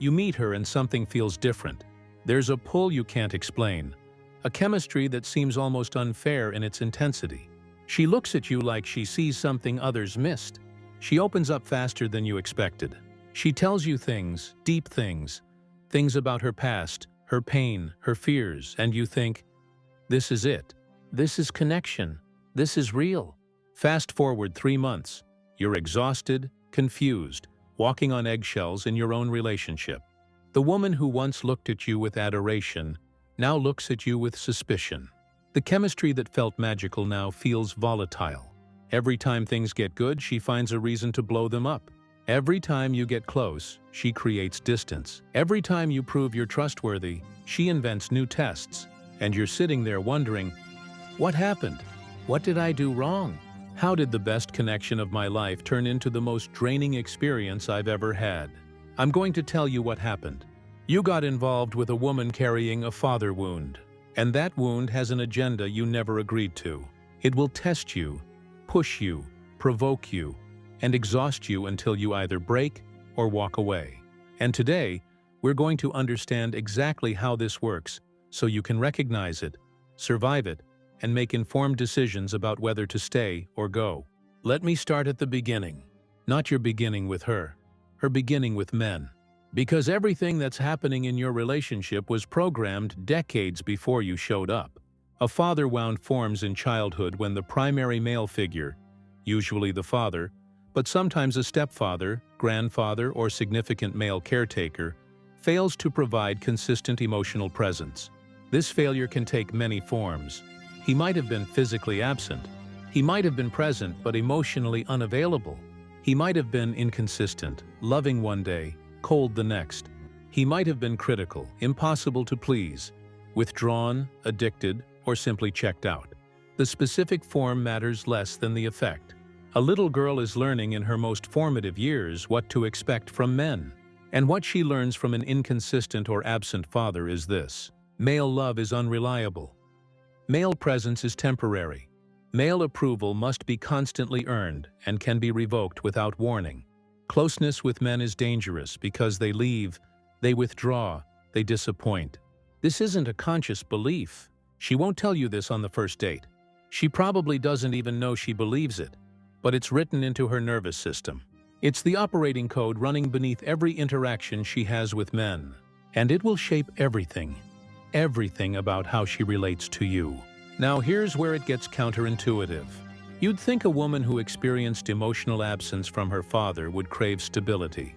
You meet her and something feels different. There's a pull you can't explain, a chemistry that seems almost unfair in its intensity. She looks at you like she sees something others missed. She opens up faster than you expected. She tells you things, deep things, things about her past, her pain, her fears, and you think, this is it. This is connection. This is real. Fast forward 3 months. You're exhausted, confused, walking on eggshells in your own relationship. The woman who once looked at you with adoration now looks at you with suspicion. The chemistry that felt magical now feels volatile. Every time things get good, she finds a reason to blow them up. Every time you get close, she creates distance. Every time you prove you're trustworthy, she invents new tests. And you're sitting there wondering, what happened? What did I do wrong? How did the best connection of my life turn into the most draining experience I've ever had? I'm going to tell you what happened. You got involved with a woman carrying a father wound. And that wound has an agenda you never agreed to. It will test you, push you, provoke you, and exhaust you until you either break or walk away. And today, we're going to understand exactly how this works so you can recognize it, survive it, and make informed decisions about whether to stay or go. Let me start at the beginning. Not your beginning with her beginning with men. Because everything that's happening in your relationship was programmed decades before you showed up. A father wound forms in childhood when the primary male figure, usually the father, but sometimes a stepfather, grandfather, or significant male caretaker, fails to provide consistent emotional presence. This failure can take many forms. He might have been physically absent. He might have been present but emotionally unavailable. He might have been inconsistent, loving one day, cold the next. He might have been critical, impossible to please, withdrawn, addicted, or simply checked out. The specific form matters less than the effect. A little girl is learning in her most formative years what to expect from men. And what she learns from an inconsistent or absent father is this: male love is unreliable. Male presence is temporary. Male approval must be constantly earned and can be revoked without warning. Closeness with men is dangerous because they leave, they withdraw, they disappoint. This isn't a conscious belief. She won't tell you this on the first date. She probably doesn't even know she believes it, but it's written into her nervous system. It's the operating code running beneath every interaction she has with men, and it will shape everything about how she relates to you. Now here's where it gets counterintuitive. You'd think a woman who experienced emotional absence from her father would crave stability,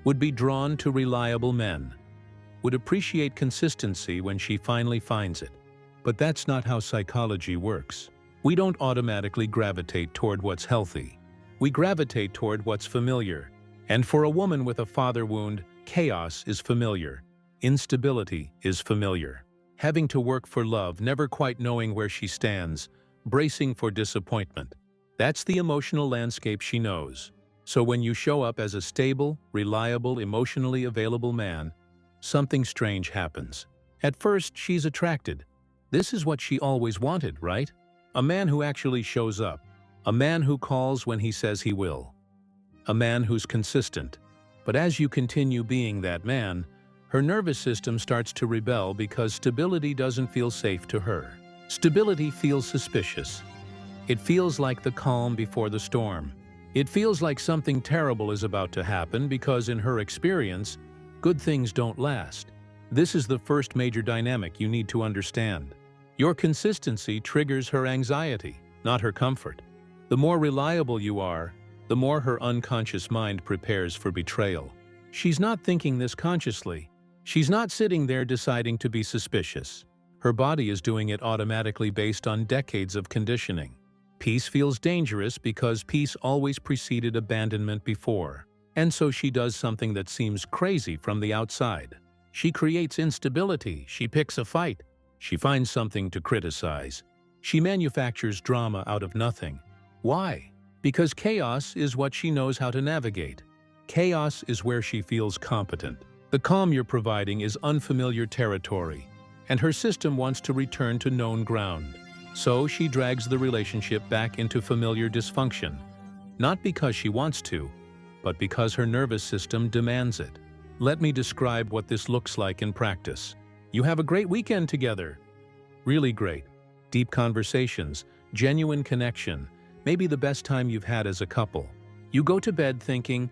would be drawn to reliable men, would appreciate consistency when she finally finds it. But that's not how psychology works. We don't automatically gravitate toward what's healthy. We gravitate toward what's familiar. And for a woman with a father wound, chaos is familiar. Instability is familiar. Having to work for love, never quite knowing where she stands, bracing for disappointment. That's the emotional landscape she knows. So when you show up as a stable, reliable, emotionally available man, something strange happens. At first, she's attracted. This is what she always wanted, right? A man who actually shows up. A man who calls when he says he will. A man who's consistent. But as you continue being that man, her nervous system starts to rebel because stability doesn't feel safe to her. Stability feels suspicious. It feels like the calm before the storm. It feels like something terrible is about to happen because in her experience, good things don't last. This is the first major dynamic you need to understand. Your consistency triggers her anxiety, not her comfort. The more reliable you are, the more her unconscious mind prepares for betrayal. She's not thinking this consciously. She's not sitting there deciding to be suspicious. Her body is doing it automatically based on decades of conditioning. Peace feels dangerous because peace always preceded abandonment before. And so she does something that seems crazy from the outside. She creates instability. She picks a fight. She finds something to criticize. She manufactures drama out of nothing. Why? Because chaos is what she knows how to navigate. Chaos is where she feels competent. The calm you're providing is unfamiliar territory, and her system wants to return to known ground. So she drags the relationship back into familiar dysfunction, not because she wants to, but because her nervous system demands it. Let me describe what this looks like in practice. You have a great weekend together. Really great. Deep conversations, genuine connection, maybe the best time you've had as a couple. You go to bed thinking,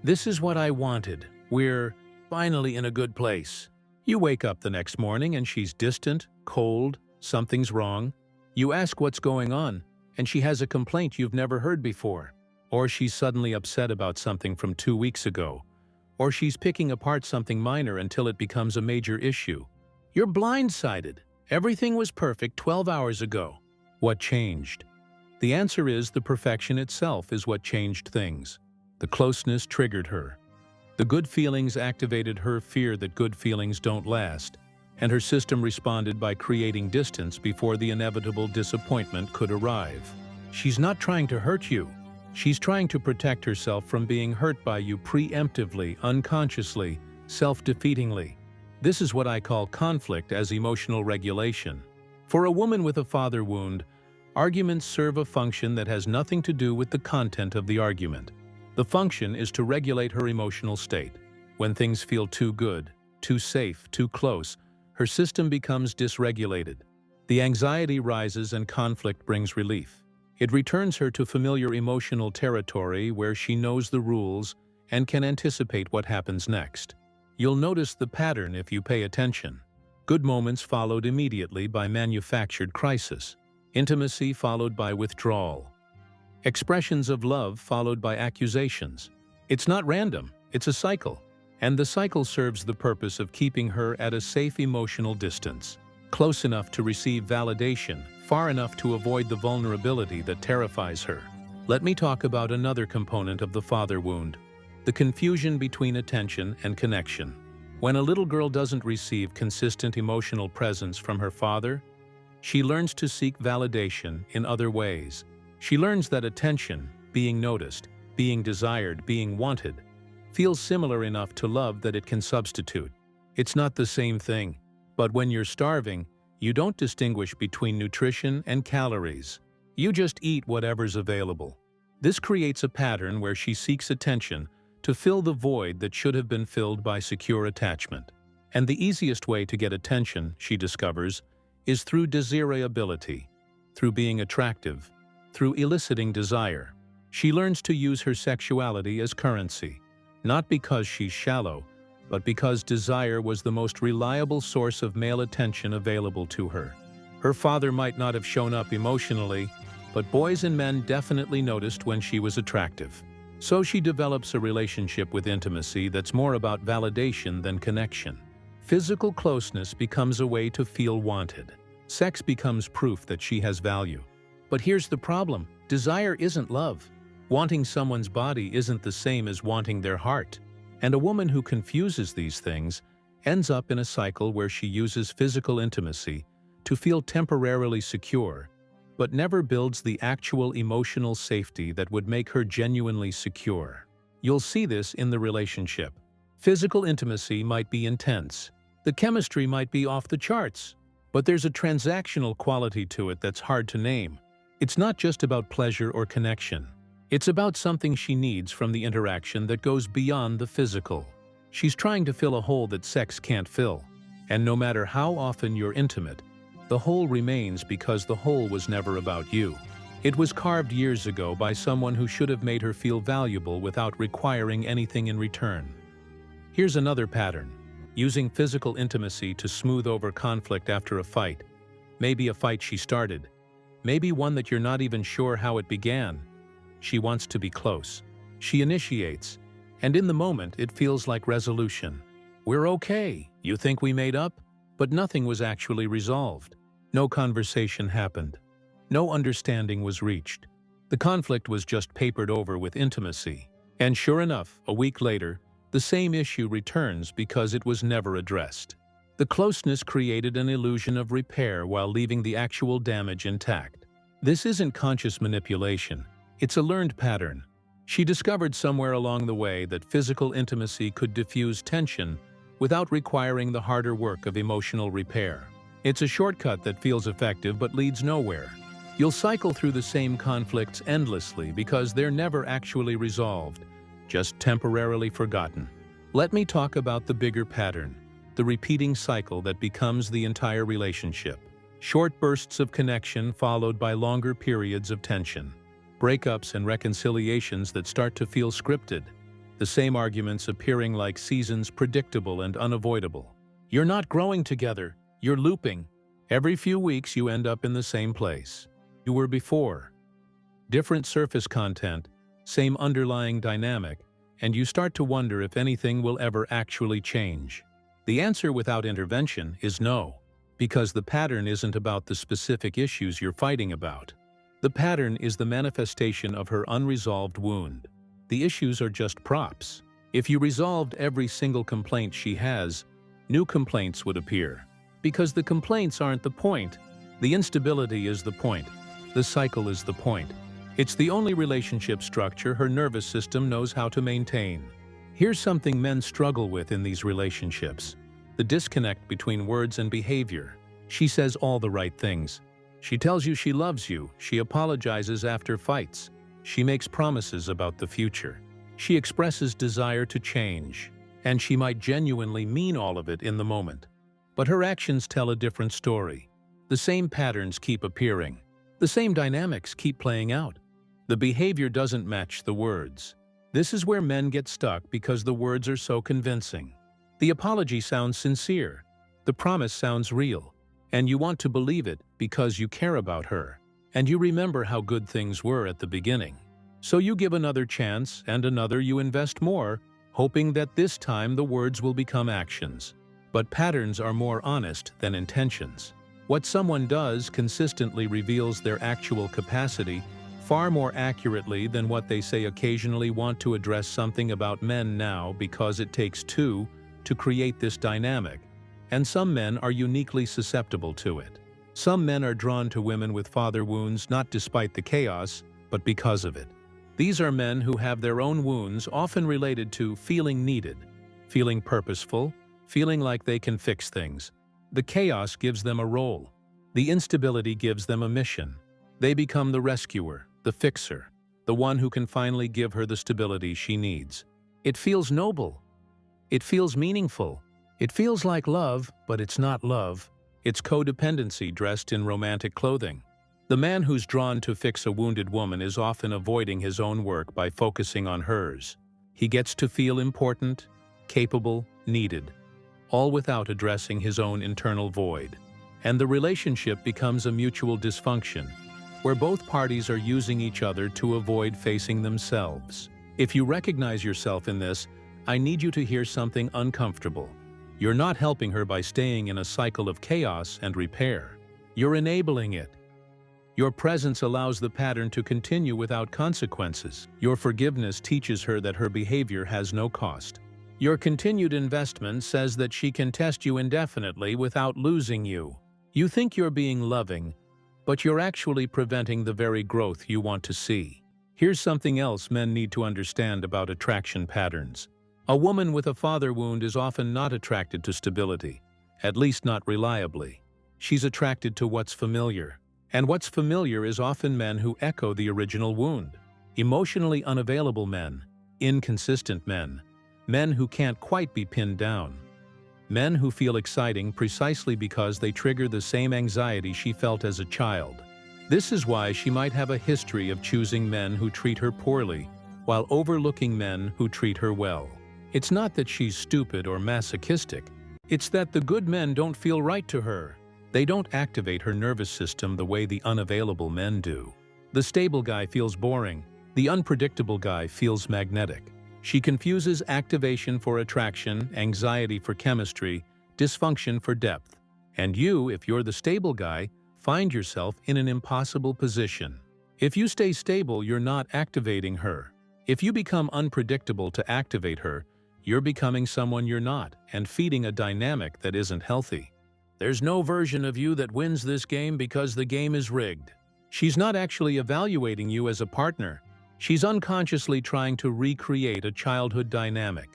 this is what I wanted. We're finally in a good place. You wake up the next morning and she's distant, cold, something's wrong. You ask what's going on, and she has a complaint you've never heard before. Or she's suddenly upset about something from 2 weeks ago. Or she's picking apart something minor until it becomes a major issue. You're blindsided. Everything was perfect 12 hours ago. What changed? The answer is the perfection itself is what changed things. The closeness triggered her. The good feelings activated her fear that good feelings don't last, and her system responded by creating distance before the inevitable disappointment could arrive. She's not trying to hurt you. She's trying to protect herself from being hurt by you preemptively, unconsciously, self-defeatingly. This is what I call conflict as emotional regulation. For a woman with a father wound, arguments serve a function that has nothing to do with the content of the argument. The function is to regulate her emotional state. When things feel too good, too safe, too close, her system becomes dysregulated. The anxiety rises and conflict brings relief. It returns her to familiar emotional territory where she knows the rules and can anticipate what happens next. You'll notice the pattern if you pay attention. Good moments followed immediately by manufactured crisis. Intimacy followed by withdrawal. Expressions of love followed by accusations. It's not random, it's a cycle. And the cycle serves the purpose of keeping her at a safe emotional distance, close enough to receive validation, far enough to avoid the vulnerability that terrifies her. Let me talk about another component of the father wound, the confusion between attention and connection. When a little girl doesn't receive consistent emotional presence from her father, she learns to seek validation in other ways. She learns that attention, being noticed, being desired, being wanted, feels similar enough to love that it can substitute. It's not the same thing, but when you're starving, you don't distinguish between nutrition and calories. You just eat whatever's available. This creates a pattern where she seeks attention to fill the void that should have been filled by secure attachment. And the easiest way to get attention, she discovers, is through desirability, through being attractive, through eliciting desire. She learns to use her sexuality as currency, not because she's shallow, but because desire was the most reliable source of male attention available to her. Her father might not have shown up emotionally, but boys and men definitely noticed when she was attractive. So she develops a relationship with intimacy that's more about validation than connection. Physical closeness becomes a way to feel wanted. Sex becomes proof that she has value. But here's the problem: desire isn't love. Wanting someone's body isn't the same as wanting their heart. And a woman who confuses these things ends up in a cycle where she uses physical intimacy to feel temporarily secure, but never builds the actual emotional safety that would make her genuinely secure. You'll see this in the relationship. Physical intimacy might be intense. The chemistry might be off the charts. But there's a transactional quality to it that's hard to name. It's not just about pleasure or connection. It's about something she needs from the interaction that goes beyond the physical. She's trying to fill a hole that sex can't fill. And no matter how often you're intimate, the hole remains because the hole was never about you. It was carved years ago by someone who should have made her feel valuable without requiring anything in return. Here's another pattern: using physical intimacy to smooth over conflict after a fight. Maybe a fight she started. Maybe one that you're not even sure how it began. She wants to be close. She initiates, and in the moment it feels like resolution. We're okay. You think we made up? But nothing was actually resolved. No conversation happened. No understanding was reached. The conflict was just papered over with intimacy. And sure enough, a week later, the same issue returns because it was never addressed. The closeness created an illusion of repair while leaving the actual damage intact. This isn't conscious manipulation. It's a learned pattern. She discovered somewhere along the way that physical intimacy could diffuse tension without requiring the harder work of emotional repair. It's a shortcut that feels effective but leads nowhere. You'll cycle through the same conflicts endlessly because they're never actually resolved, just temporarily forgotten. Let me talk about the bigger pattern, the repeating cycle that becomes the entire relationship. Short bursts of connection followed by longer periods of tension. Breakups and reconciliations that start to feel scripted. The same arguments appearing like seasons, predictable and unavoidable. You're not growing together, you're looping. Every few weeks you end up in the same place you were before. Different surface content, same underlying dynamic, and you start to wonder if anything will ever actually change. The answer without intervention is no, because the pattern isn't about the specific issues you're fighting about. The pattern is the manifestation of her unresolved wound. The issues are just props. If you resolved every single complaint she has, new complaints would appear. Because the complaints aren't the point. The instability is the point. The cycle is the point. It's the only relationship structure her nervous system knows how to maintain. Here's something men struggle with in these relationships: the disconnect between words and behavior. She says all the right things. She tells you she loves you. She apologizes after fights. She makes promises about the future. She expresses desire to change. And she might genuinely mean all of it in the moment. But her actions tell a different story. The same patterns keep appearing. The same dynamics keep playing out. The behavior doesn't match the words. This is where men get stuck because the words are so convincing. The apology sounds sincere. The promise sounds real. And you want to believe it because you care about her. And you remember how good things were at the beginning. So you give another chance and another. You invest more, hoping that this time the words will become actions. But patterns are more honest than intentions. What someone does consistently reveals their actual capacity far more accurately than what they say. Occasionally want to address something about men now because it takes two to create this dynamic, and some men are uniquely susceptible to it. Some men are drawn to women with father wounds not despite the chaos, but because of it. These are men who have their own wounds, often related to feeling needed, feeling purposeful, feeling like they can fix things. The chaos gives them a role. The instability gives them a mission. They become the rescuer, the fixer, the one who can finally give her the stability she needs. It feels noble. It feels meaningful. It feels like love, but it's not love. It's codependency dressed in romantic clothing. The man who's drawn to fix a wounded woman is often avoiding his own work by focusing on hers. He gets to feel important, capable, needed, all without addressing his own internal void. And the relationship becomes a mutual dysfunction, where both parties are using each other to avoid facing themselves. If you recognize yourself in this, I need you to hear something uncomfortable. You're not helping her by staying in a cycle of chaos and repair. You're enabling it. Your presence allows the pattern to continue without consequences. Your forgiveness teaches her that her behavior has no cost. Your continued investment says that she can test you indefinitely without losing you. You think you're being loving, but you're actually preventing the very growth you want to see. Here's something else men need to understand about attraction patterns. A woman with a father wound is often not attracted to stability, at least not reliably. She's attracted to what's familiar. And what's familiar is often men who echo the original wound. Emotionally unavailable men, inconsistent men, men who can't quite be pinned down. Men who feel exciting precisely because they trigger the same anxiety she felt as a child. This is why she might have a history of choosing men who treat her poorly, while overlooking men who treat her well. It's not that she's stupid or masochistic. It's that the good men don't feel right to her. They don't activate her nervous system the way the unavailable men do. The stable guy feels boring. The unpredictable guy feels magnetic. She confuses activation for attraction, anxiety for chemistry, dysfunction for depth. And you, if you're the stable guy, find yourself in an impossible position. If you stay stable, you're not activating her. If you become unpredictable to activate her, you're becoming someone you're not and feeding a dynamic that isn't healthy. There's no version of you that wins this game because the game is rigged. She's not actually evaluating you as a partner. She's unconsciously trying to recreate a childhood dynamic,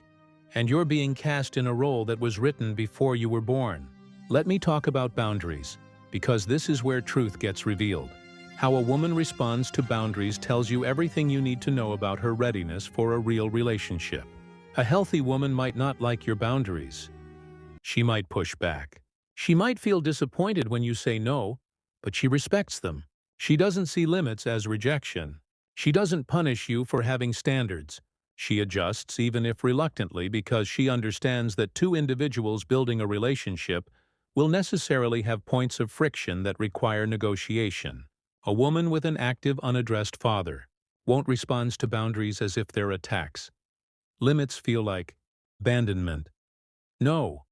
and you're being cast in a role that was written before you were born. Let me talk about boundaries, because this is where truth gets revealed. How a woman responds to boundaries tells you everything you need to know about her readiness for a real relationship. A healthy woman might not like your boundaries. She might push back. She might feel disappointed when you say no, but she respects them. She doesn't see limits as rejection. She doesn't punish you for having standards. She adjusts, even if reluctantly, because she understands that two individuals building a relationship will necessarily have points of friction that require negotiation. A woman with an active, unaddressed father won't respond to boundaries as if they're attacks. Limits feel like abandonment. No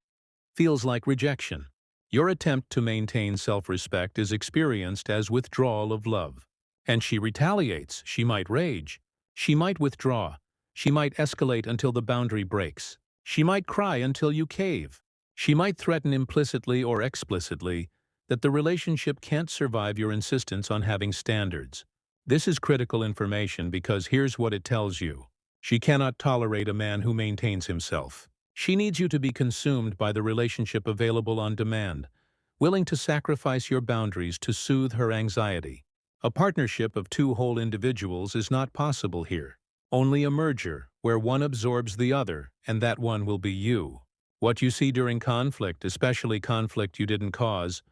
feels like rejection. Your attempt to maintain self-respect is experienced as withdrawal of love. And she retaliates. She might rage. She might withdraw. She might escalate until the boundary breaks. She might cry until you cave. She might threaten implicitly or explicitly that the relationship can't survive your insistence on having standards. This is critical information because here's what it tells you. She cannot tolerate a man who maintains himself. She needs you to be consumed by the relationship available on demand, willing to sacrifice your boundaries to soothe her anxiety. A partnership of two whole individuals is not possible here. Only a merger, where one absorbs the other, and that one will be you. What you see during conflict, especially conflict you didn't cause,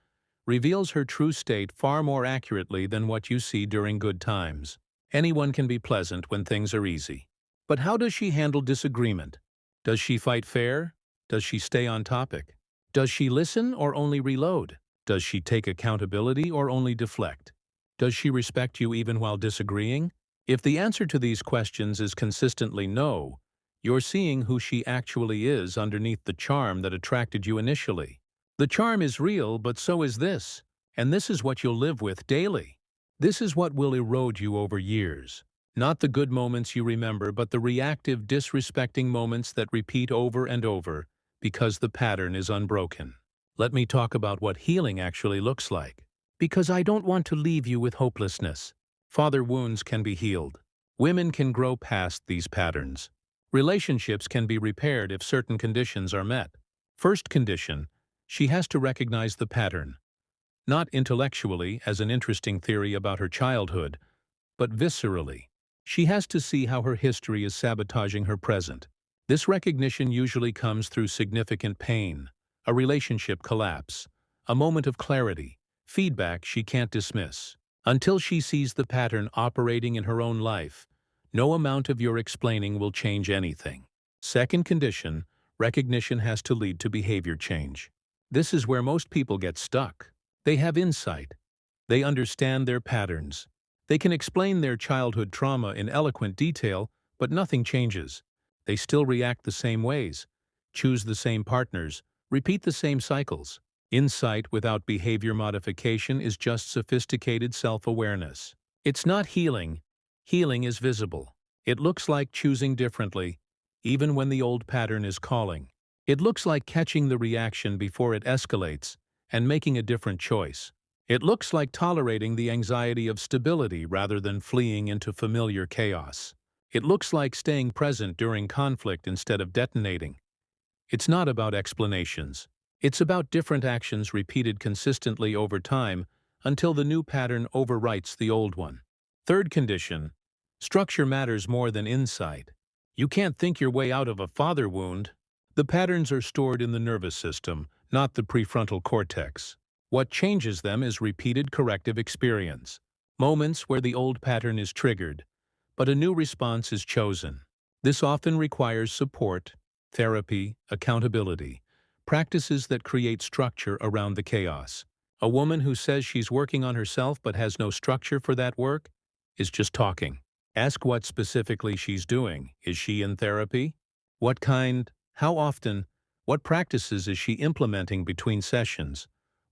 reveals her true state far more accurately than what you see during good times. Anyone can be pleasant when things are easy. But how does she handle disagreement? Does she fight fair? Does she stay on topic? Does she listen or only reload? Does she take accountability or only deflect? Does she respect you even while disagreeing? If the answer to these questions is consistently no, you're seeing who she actually is underneath the charm that attracted you initially. The charm is real, but so is this, and this is what you'll live with daily. This is what will erode you over years. Not the good moments you remember, but the reactive, disrespecting moments that repeat over and over because the pattern is unbroken. Let me talk about what healing actually looks like. Because I don't want to leave you with hopelessness. Father wounds can be healed. Women can grow past these patterns. Relationships can be repaired if certain conditions are met. First condition, she has to recognize the pattern. Not intellectually, as an interesting theory about her childhood, but viscerally. She has to see how her history is sabotaging her present. This recognition usually comes through significant pain, a relationship collapse, a moment of clarity, feedback she can't dismiss. Until she sees the pattern operating in her own life, no amount of your explaining will change anything. Second condition, recognition has to lead to behavior change. This is where most people get stuck. They have insight. They understand their patterns. They can explain their childhood trauma in eloquent detail, but nothing changes. They still react the same ways, choose the same partners, repeat the same cycles. Insight without behavior modification is just sophisticated self-awareness. It's not healing. Healing is visible. It looks like choosing differently, even when the old pattern is calling. It looks like catching the reaction before it escalates and making a different choice. It looks like tolerating the anxiety of stability rather than fleeing into familiar chaos. It looks like staying present during conflict instead of detonating. It's not about explanations. It's about different actions repeated consistently over time until the new pattern overwrites the old one. Third condition, structure matters more than insight. You can't think your way out of a father wound. The patterns are stored in the nervous system, not the prefrontal cortex. What changes them is repeated corrective experience. Moments where the old pattern is triggered, but a new response is chosen. This often requires support, therapy, accountability, practices that create structure around the chaos. A woman who says she's working on herself but has no structure for that work is just talking. Ask what specifically she's doing. Is she in therapy? What kind? How often? What practices is she implementing between sessions?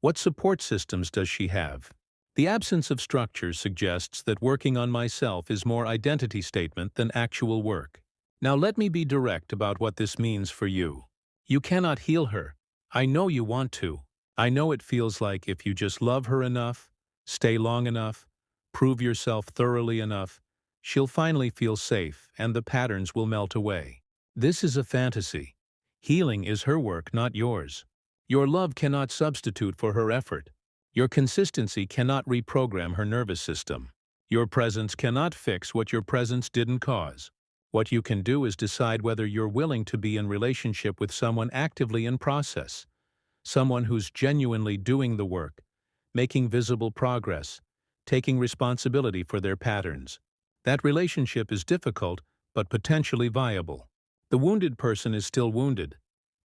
What support systems does she have? The absence of structure suggests that working on myself is more identity statement than actual work. Now let me be direct about what this means for you. You cannot heal her. I know you want to. I know it feels like if you just love her enough, stay long enough, prove yourself thoroughly enough, she'll finally feel safe and the patterns will melt away. This is a fantasy. Healing is her work, not yours. Your love cannot substitute for her effort. Your consistency cannot reprogram her nervous system. Your presence cannot fix what your presence didn't cause. What you can do is decide whether you're willing to be in relationship with someone actively in process, someone who's genuinely doing the work, making visible progress, taking responsibility for their patterns. That relationship is difficult, but potentially viable. The wounded person is still wounded,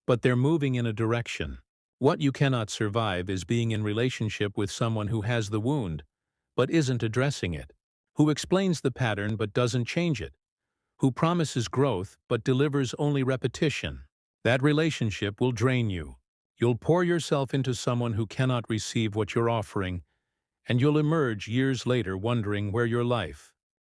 but they're moving in a direction. What you cannot survive is being in relationship with someone who has the wound, but isn't addressing it, who explains the pattern but doesn't change it, who promises growth but delivers only repetition. That relationship will drain you. You'll pour yourself into someone who cannot receive what you're offering, and you'll emerge years later wondering where your life